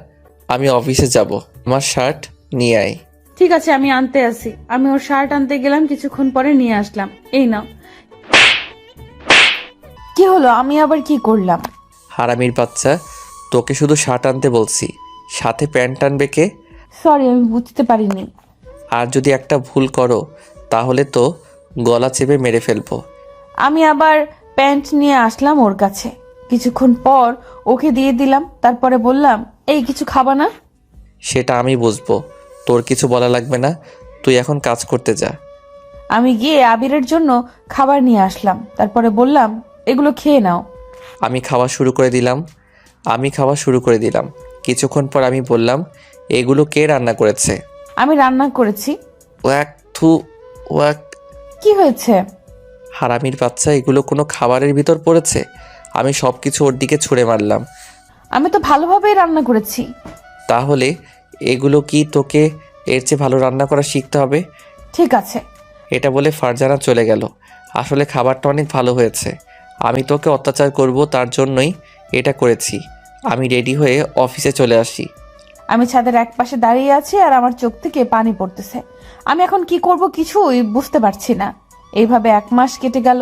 আমি অফিসে যাব, আমার শার্ট নিয়ে আয়। ঠিক আছে, আমি আনতে আসি। আমি ওর শার্ট আনতে গেলাম, কিছুক্ষণ পরে নিয়ে আসলাম। এই নাও। কি হলো? আমি আবার কি করলাম? হারামির বাচ্চা, তোকে শুধু শার্ট আনতে বলছি, সাথে প্যান্ট আনবে কে? সরি, আমি বুঝতে পারিনি। আর যদি একটা ভুল করো তাহলে তো গলা চেপে মেরে ফেলবো। আমি আবার প্যান্ট নিয়ে আসলাম ওর কাছে। কিছুক্ষণ পর ওকে দিয়ে দিলাম, তারপরে বললাম, এই কিছু খাবা না? সেটা আমি বুঝবো, তোর কিছু বলা লাগবে না। তুই এখন কাজ করতে যা। আমি গিয়ে আবিরের জন্য খাবার নিয়ে আসলাম, তারপরে বললাম, এগুলো খেয়ে নাও। আমি খাওয়া শুরু করে দিলাম। কিছুক্ষণ পর আমি বললাম, এগুলো কে রান্না করেছে? আমি রান্না করেছি। ওয়াক থু ওয়াক। কি হয়েছে? হারামির বাচ্চা, এগুলো কোনো খাবারের ভিতর পড়েছে? আমি সব কিছু ওর দিকে ছুঁড়ে মারলাম। আমি তো ভালোভাবেই রান্না করেছি। তাহলে এগুলো কি তোকে এর চেয়ে ভালো রান্না করা শিখতে হবে? ঠিক আছে। এটা বলে ফারজানা চলে গেল। আসলে খাবারটা অনেক ভালো হয়েছে। আমি তোকে অত্যাচার করব তার জন্যই এটা করেছি। আমি রেডি হয়ে অফিসে চলে আসি। আমি ছাদের এক পাশে দাঁড়িয়ে আছি আর আমার চোখ থেকে পানি পড়তেছে। আমি এখন কি করব কিছুই বুঝতে পারছি না। এইভাবে 1 মাস কেটে গেল।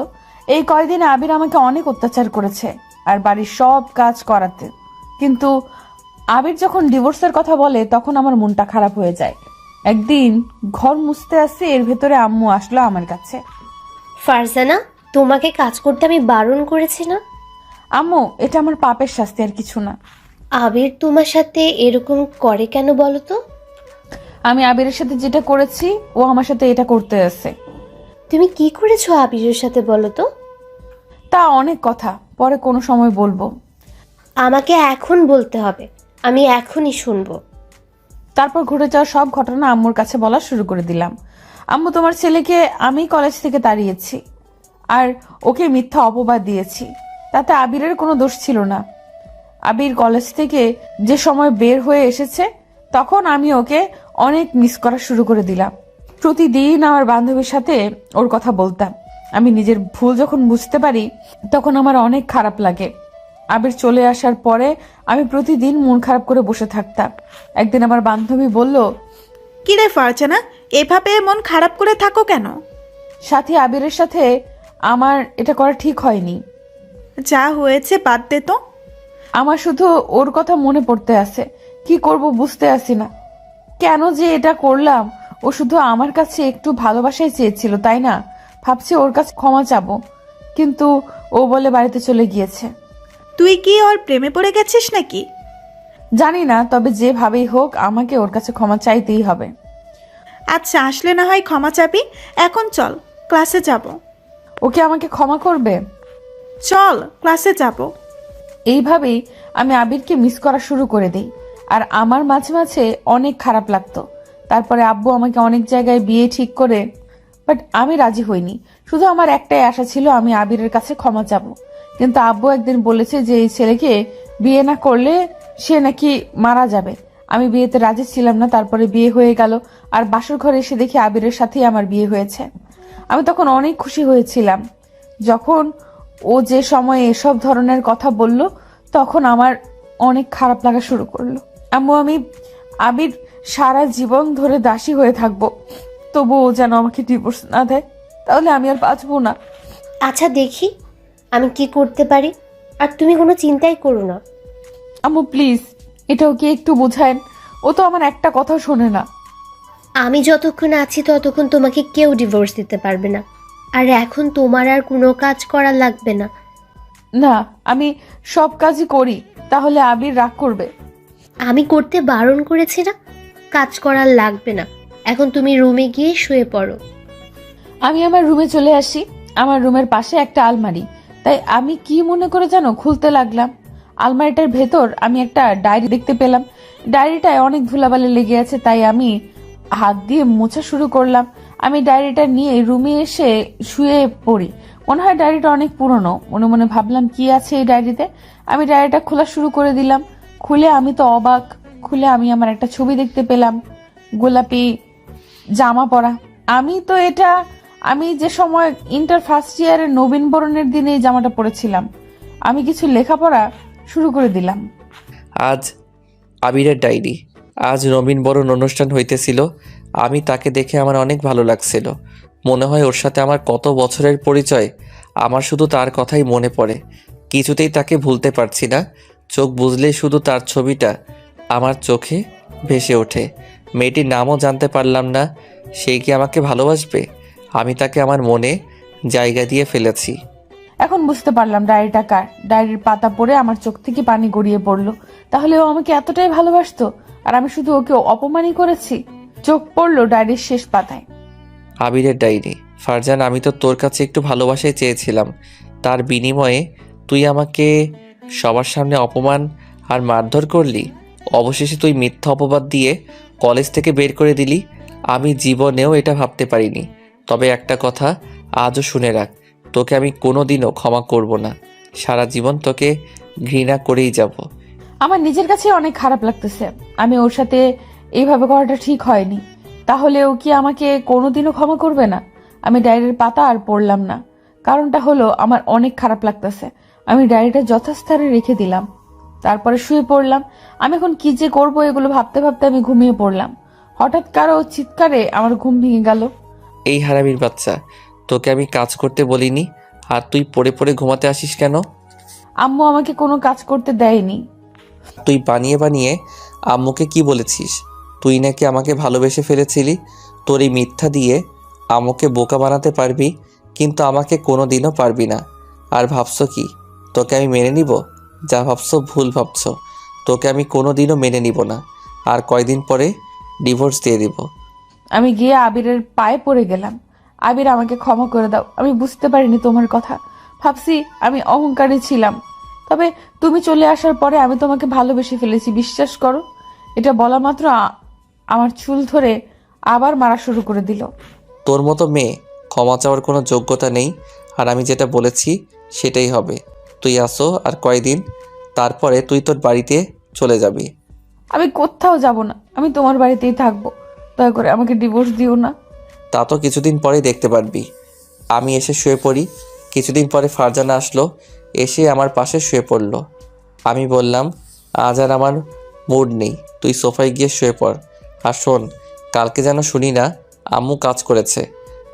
এই কয়দিনে আবির আমাকে অনেক অত্যাচার করেছে আর বাড়ির সব কাজ করাতে। কিন্তু আবির যখন ডিভোর্সের কথা বলে তখন আমার মনটা খারাপ হয়ে যায়। একদিন ঘর মুছতে আসছে, এর ভেতরে আম্মু আসলো আমার কাছে। ফারজানা, তোমাকে কাজ করতে আমি বারণ করেছি না? আম্মু, এটা আমার পাপের শাস্তি, আর কিছু না। আবির তোমার সাথে এরকম করে কেন বলো তো? আমি আবিরের সাথে যেটা করেছি ও আমার সাথে এটা করতে আসছে। তুমি কি করেছো আবিরের সাথে বলো তো? তা অনেক কথা, পরে কোনো সময় বলবো। আমাকে এখন বলতে হবে, আমি এখনই শুনবো। তারপর ঘটে যাওয়া সব ঘটনা আম্মুর কাছে বলা শুরু করে দিলাম। আম্মু, তোমার ছেলেকে আমি কলেজ থেকে তাড়িয়েছি আর ওকে মিথ্যা অপবাদ দিয়েছি। তাতে আবিরের কোনো দোষ ছিল না। আবির কলেজ থেকে যে সময় বের হয়ে এসেছে তখন আমি ওকে অনেক মিস করা শুরু করে দিলাম। প্রতিদিন আমার বান্ধবীর সাথে ওর কথা বলতাম। আমি নিজের ভুল যখন বুঝতে পারি তখন আমার অনেক খারাপ লাগে। আবির চলে আসার পরে আমি প্রতিদিন মন খারাপ করে বসে থাকতাম। একদিন আমার বান্ধবী বলল, কি রে ফারজানা, এভাবে মন খারাপ করে থাকো কেন? সাথী, আবিরের সাথে আমার এটা করা ঠিক হয়নি। যা হয়েছে বাদ দে তো। আমার শুধু ওর কথা মনে পড়তে আছে। কি করব বুঝতে আসি না। কেন যে এটা করলাম? ও শুধু আমার কাছে একটু ভালোবাসাই চেয়েছিল, তাই না? ভাবছি ওর কাছে ক্ষমা চাবো, কিন্তু ও বলে বাড়িতে চলে গিয়েছে। তুই কি ওর প্রেমে পড়ে গেছিস নাকি? জানি না, তবে যেভাবেই হোক আমাকে ওর কাছে ক্ষমা চাইতেই হবে। আচ্ছা, আসলে না হয় ক্ষমা চাবি। এখন চল, ক্লাসে যাব। ওকে আমাকে ক্ষমা করবে? চল, ক্লাসে যাব। এইভাবেই আমি আবিরকে মিস করা শুরু করে দিই। আর আমার মাঝে মাঝে অনেক খারাপ লাগতো। তারপরে আব্বু আমাকে অনেক জায়গায় বিয়ে ঠিক করে বাট আমি রাজি হইনি। শুধু আমার একটাই আশা ছিল আমি আবিরের কাছে ক্ষমা চাবো। কিন্তু আব্বু একদিন বলেছে যে এই ছেলেকে বিয়ে না করলে সে নাকি মারা যাবে। আমি বিয়েতে রাজি ছিলাম না, তারপরে বিয়ে হয়ে গেল, আর বাসর ঘরে এসে দেখি আবিরের সাথেই আমার বিয়ে হয়েছে। আমি তখন অনেক খুশি হয়েছিলাম। যখন ও যে সময়ে এসব ধরনের কথা বলল, তখন আমার অনেক খারাপ লাগা শুরু করলো। আম্মু, আমি আবির সারা জীবন ধরে দাসী হয়ে থাকবো, তবুও যেন আমাকে ডিভোর্স না দেয়, তাহলে আমি আর বাঁচবো না। আচ্ছা দেখি আমি কি করতে পারি, আর তুমি কোনো চিন্তাই করো না। আম্মু প্লিজ, এটাও কি একটু বোঝায়েন? ও তো আমার একটা কথাও শোনে না। আমি যতক্ষণ আছি ততক্ষণ তোমাকে কেউ ডিভোর্স দিতে পারবে না, আর এখন তোমার আর কোনো কাজ করা লাগবে না। না, আমি সব কাজই করি, তাহলে আবির রাগ করবে। আমি করতে বারণ করেছি না? কাজ করার লাগবে না, এখন তুমি রুমে গিয়ে শুয়ে পড়ো। আমি আমার রুমে চলে আসি। আমার রুমের পাশে একটা আলমারি, তাই আমি কি মনে করে যেন খুলতে লাগলাম। আলমারিটার ভেতর আমি একটা ডায়েরি দেখতে পেলাম। ডায়েরিটায় অনেক ধুলাবালি লেগে আছে, তাই আমি হাত দিয়ে মোছা শুরু করলাম। আমি ডায়েরিটা নিয়ে রুমে এসে শুয়ে পড়ি। মনে হয় ডায়েরিটা অনেক পুরনো। মনে মনে ভাবলাম কি আছে এই ডায়েরিতে। আমি ডায়েরিটা খোলা শুরু করে দিলাম। খুলে আমি তো অবাক। খুলে আমি আমার একটা ছবি দেখতে পেলাম, গোলাপি জামা পরা। আমি যে সময় ইন্টার ফার্স্ট ইয়ারের নবীন বরণের দিনে এই জামাটা পরেছিলাম। আমি কিছু লেখাপড়া শুরু করে দিলাম। আজ আবিরের ডায়েরি। আজ নবীনবরণ অনুষ্ঠান হইতেছিল। আমি তাকে দেখে আমার অনেক ভালো লাগছিল। মনে হয় ওর সাথে আমার কত বছরের পরিচয়। আমার শুধু তার কথাই মনে পড়ে, কিছুতেই তাকে ভুলতে পারছি না। চোখ বুঝলেই শুধু তার ছবিটা আমার চোখে ভেসে ওঠে। মেয়েটির নামও জানতে পারলাম না। সে কি আমাকে ভালোবাসবে? আমি তাকে আমার মনে জায়গা দিয়ে ফেলেছি। এখন বুঝতে পারলাম ডায়েরিটা কার। ডায়েরির পাতা পড়ে আমার চোখ থেকে পানি গড়িয়ে পড়লো। তাহলে ও আমাকে এতটাই ভালোবাসতো, আর আমি শুধু ওকে অপমানই করেছি। চোখ পড়লো ডায়েরির শেষ পাতায়। আবিরের ডায়েরি। ফারজান, আমি তো তোর কাছে একটু ভালোবাসাই চেয়েছিলাম। তার বিনিময়ে তুই আমাকে সবার সামনে অপমান আর মারধর করলি। অবশেষে তুই মিথ্যা অপবাদ দিয়ে কলেজ থেকে বের করে দিলি। আমি জীবনেও এটা ভাবতে পারিনি। তবে একটা কথা আজও শুনে রাখ, তোকে আমি কোনোদিনও ক্ষমা করব না। সারা জীবন তোকে ঘৃণা করেই যাব। আমার নিজের কাছে অনেক খারাপ লাগতেছে। আমি ওর সাথে এইভাবে করাটা ঠিক হয়নি। তাহলে ও কি আমাকে কোনোদিনও ক্ষমা করবে না? আমি ডায়েরির পাতা আর পড়লাম না। কারণটা হলো আমার অনেক খারাপ লাগতেছে। আমি ডায়েরিটা যথাস্থানে রেখে দিলাম, তারপরে শুয়ে পড়লাম। আমি এখন কি যে করবো এগুলো ভাবতে ভাবতে আমি ঘুমিয়ে পড়লাম। হঠাৎ কারো চিৎকারে আমার ঘুম ভেঙে গেল। এই হারামির বাচ্চা, তোকে আমি কাজ করতে বলিনি, আর তুই পড়ে পড়ে ঘুমাতে আসিস কেন? আম্মু আমাকে কোনো কাজ করতে দেয়নি। তুই বানিয়ে বানিয়ে আম্মুকে কি বলেছিস? তুই নাকি আমাকে ভালোবেসে ফেলেছিলি। তোর এই মিথ্যা দিয়ে আম্মুকে বোকা বানাতে পারবি, কিন্তু আমাকে কোনো দিনও পারবি না। আর ভাবছো কি তোকে আমি মেনে নিব? যা ভাবছো ভুল ভাবছো। তোকে আমি কোনো দিনও মেনে নিব না। আর কয়দিন পরে ডিভোর্স দিয়ে দিব। আমি গিয়ে আবিরের পায়ে পড়ে গেলাম। আবির, আমাকে ক্ষমা করে দাও। আমি বুঝতে পারিনি তোমার কথা। ভাবছি আমি অহংকারী ছিলাম। তবে তুমি চলে আসার পরে আমি তোমাকে ভালোবেসে ফেলেছি, বিশ্বাস করো। এটা বলা মাত্র আমার চুল ধরে আবার মারা শুরু করে দিল। তোর মতো মেয়ে ক্ষমা চাওয়ার কোনো যোগ্যতা নেই। আর আমি যেটা বলেছি সেটাই হবে। তুই আসো আর কয়দিন, তারপরে তুই তোর বাড়িতে চলে যাবি। আমি কোথাও যাব না, আমি তোমার বাড়িতেই থাকবো। দয়া করে আমাকে ডিভোর্স দিও না। তা তো কিছুদিন পরেই দেখতে পারবি। আমি এসে শুয়ে পড়ি। কিছুদিন পরে ফারজানা আসলো, এসে আমার পাশে শুয়ে পড়ল। আমি বললাম, আজ আর আমার মুড নেই, তুই সোফায় গিয়ে শুয়ে পড়। আর শোন, কালকে যেন শুনি না আম্মু কাজ করেছে,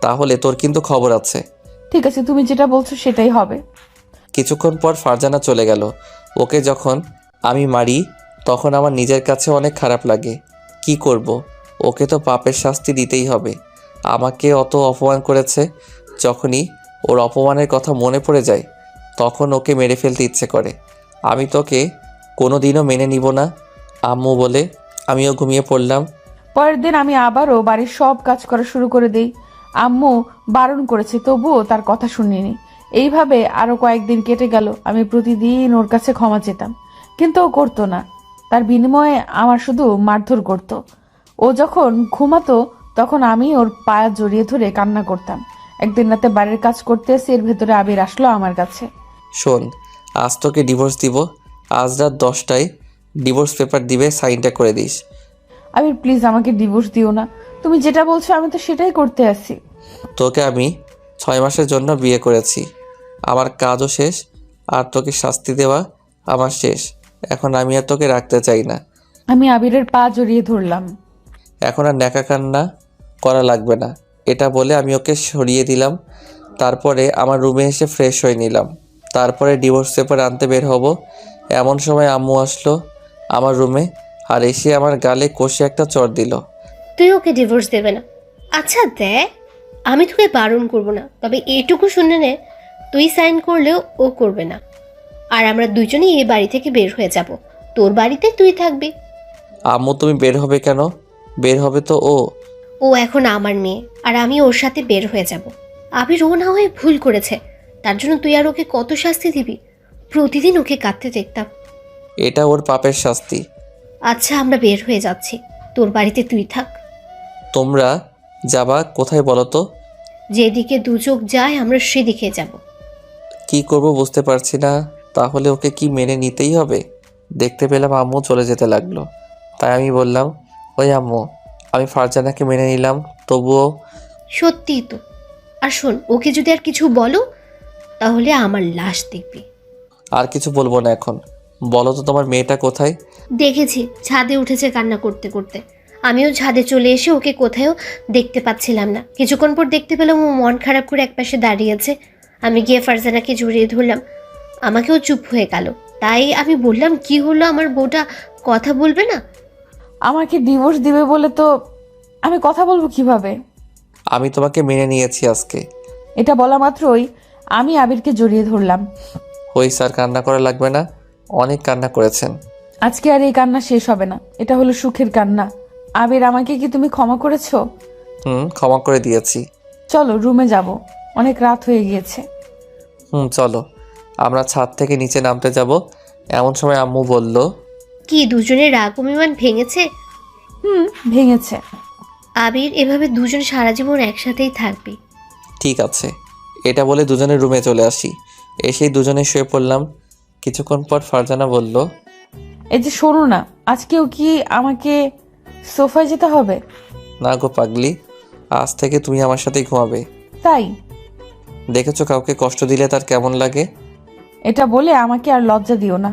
তাহলে তোর কিন্তু খবর আছে। ঠিক আছে, তুমি যেটা বলছো সেটাই হবে। কিছুক্ষণ পর ফারজানা চলে গেল। ওকে যখন আমি মারি তখন আমার নিজের কাছে অনেক খারাপ লাগে। কি করব, ওকে তো পাপের শাস্তি দিতেই হবে। আমাকে অত অপমান করেছে। যখনই ওর অপমানের কথা মনে পড়ে যায় তখন ওকে মেরে ফেলতে ইচ্ছে করে। আমি তোকে কোনো দিনও মেনে নিব না আম্মু বলে আমিও ঘুমিয়ে পড়লাম। পরের দিন আমি আবারও বাড়ির সব কাজ করা শুরু করে দিই। আম্মু বারণ করেছে, তবুও তার কথা শুনিনি। এইভাবে আরো কয়েকদিন কেটে গেল। আমি প্রতিদিন ওর কাছে ক্ষমা চেতাম, কিন্তু ও করতো না। তার বিনিময়ে আমার শুধু মারধর করত। ও যখন ঘুমাতো তখন আমি ওর পায়া জড়িয়ে ধরে কান্না করতাম। একদিন রাতে বাড়ির কাজ করতে এসে এর ভেতরে আবির আসলো আমার কাছে। শোন, আজ তোকে ডিভোর্স দিব। আজ রাত 10টায় ডিভোর্স পেপার দিবে, সাইনটা করে দিস। আবির প্লিজ আমাকে ডিভোর্স দিও না, তুমি যেটা বলছো আমি তো সেটাই করতে আসি। তোকে আমি 6 মাসের জন্য বিয়ে করেছি, আমার কাজও শেষ, আর তোকে শাস্তি দেওয়া আমার শেষ। এখন আমি আর তোকে রাখতে চাই না। আমি আবিরের পা জড়িয়ে ধরলাম। এখন আর ন্যাকা কান্না করা লাগবে না, এটা বলে আমি ওকে সরিয়ে দিলাম। তারপরে আমার রুমে এসে ফ্রেশ হয়ে নিলাম। তারপরে ডিভোর্স পেপার আনতে বের হব। এমন সময় আম্মু আসলো আমার রুমে, আর এসে আমার গালে কষে একটা চড় দিল। তুই ওকে ডিভোর্স দেবে না? আচ্ছা দেখ, আমি তোকে বারণ করব না, তবে এইটুকু শুনে নে, তুই সাইন করলেও ও করবে না। আর আমরা দুজনেই এই বাড়ি থেকে বের হয়ে যাব, তোর বাড়িতে তুই থাকবি। আম্মু তুমি বের হবে কেন? বের হবে তো ও। ও এখন আমার মেয়ে, আর আমি ওর সাথে বের হয়ে যাব। আবির ও না হয়ে ভুল করেছে, তার জন্য তুই আর ওকে কত শাস্তি দিবি? প্রতিদিন ওকে কাঁদতে দেখতাম। এটা ওর পাপের শাস্তি। আচ্ছা আমরা বের হয়ে যাচ্ছি, তোর বাড়িতে তুই থাক। তোমরা যাবা কোথায় বলো তো? যেদিকে দু চোখ যায় আমরা সেদিকে যাব। কি করব বুঝতে পারছি না। তাহলে ওকে কি মেনে নিতেই হবে? দেখতে পেলাম আম্মু চলে যেতে লাগলো, তাই আমি বললাম, ওই আম্মু, আমি ফারজানাকে মেনে নিলাম, তবুও। সত্যিই তো। আর শোন, ওকে যদি আর কিছু বলো তাহলে আমার লাশ দেখবি। আর কিছু বলবো না এখন। বলো তো তোমার মেয়েটা কোথায়? দেখেছি ছাদে উঠেছে কান্না করতে করতে। আমিও ছাদে চলে এসে ওকে কোথাও দেখতে পাচ্ছিলাম না। কিছুক্ষণ পর দেখতে পেলাম ও মন খারাপ করে একপাশে দাঁড়িয়ে আছে। আমি গিয়ে ফারজানাকে জড়িয়ে ধরলাম, আমাকেও চুপ হয়ে গেল। তাই আমি বললাম, কি হলো, আমার বউটা কথা বলবে না? আমাকে ডিভোর্স দিবে বলে তো আমি কথা বলবো কিভাবে? আমি তোমাকে মেনে নিয়েছি আজকে। এটা বলা মাত্রই আমি আবিরকে জড়িয়ে ধরলাম। ওই স্যার, কান্না করা লাগবে না, অনেক কান্না করেছেন। আজকে আর এই কান্না শেষ হবে না, এটা হলো সুখের কান্না। আবির আমাকে কি তুমি ক্ষমা করেছো? ক্ষমা করে দিয়েছি। চলো রুমে যাব, অনেক রাত হয়ে গিয়েছে। চলো আমরা ছাদ থেকে নিচে নামতে যাব। এমন সময় আম্মু বলল, কি দুজনের রাগ অভিমান ভেঙেছে? ভেঙেছে। আবির, এভাবে দুজন সারা জীবন একসাথেই থাকবি। ঠিক আছে। এটা বলে দুজনের রুমে চলে আসি। এসেই দুজনে শুয়ে পড়লাম। কিছুক্ষণ পর ফারজানা বলল, এই যে শোনো না, আজকেও কি আমাকে সোফায় যেতে হবে? না গো পাগলি, আজ থেকে তুমি আমার সাথেই ঘুমাবে। তাই? দেখেছো কাউকে কষ্ট দিলে তার কেমন লাগে? এটা বলে আমাকে আর লজ্জা দিও না,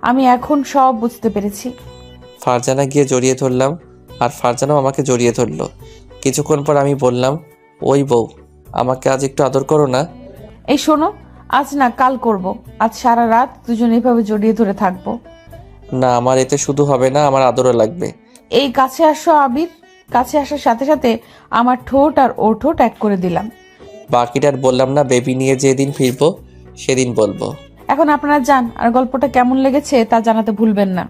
আমি এখন সব বুঝতে পেরেছি। ফারজানা গিয়ে জড়িয়ে ধরলাম, আর ফারজানাও আমাকে জড়িয়ে ধরলো। কিছুক্ষণ পর আমি বললাম, ওই বউ, আমাকে আজ একটু আদর করো না। এই শোনো, আজ না কাল করব। আজ সারা রাত দুজন এইভাবে জড়িয়ে ধরে থাকবো। না, আমার এতে শুধু হবে না, আমার আদরও লাগবে। এই কাছে আসো আবির। কাছে আসার সাথে সাথে আমার ঠোঁট আর ওর ঠোঁট এক করে দিলাম। বাকিটার বললাম না, বেবি নিয়ে যেদিন ফিরবো সেদিন বলবো। এখন আপনারা যান, আর গল্পটা কেমন লেগেছে তা জানাতে ভুলবেন না।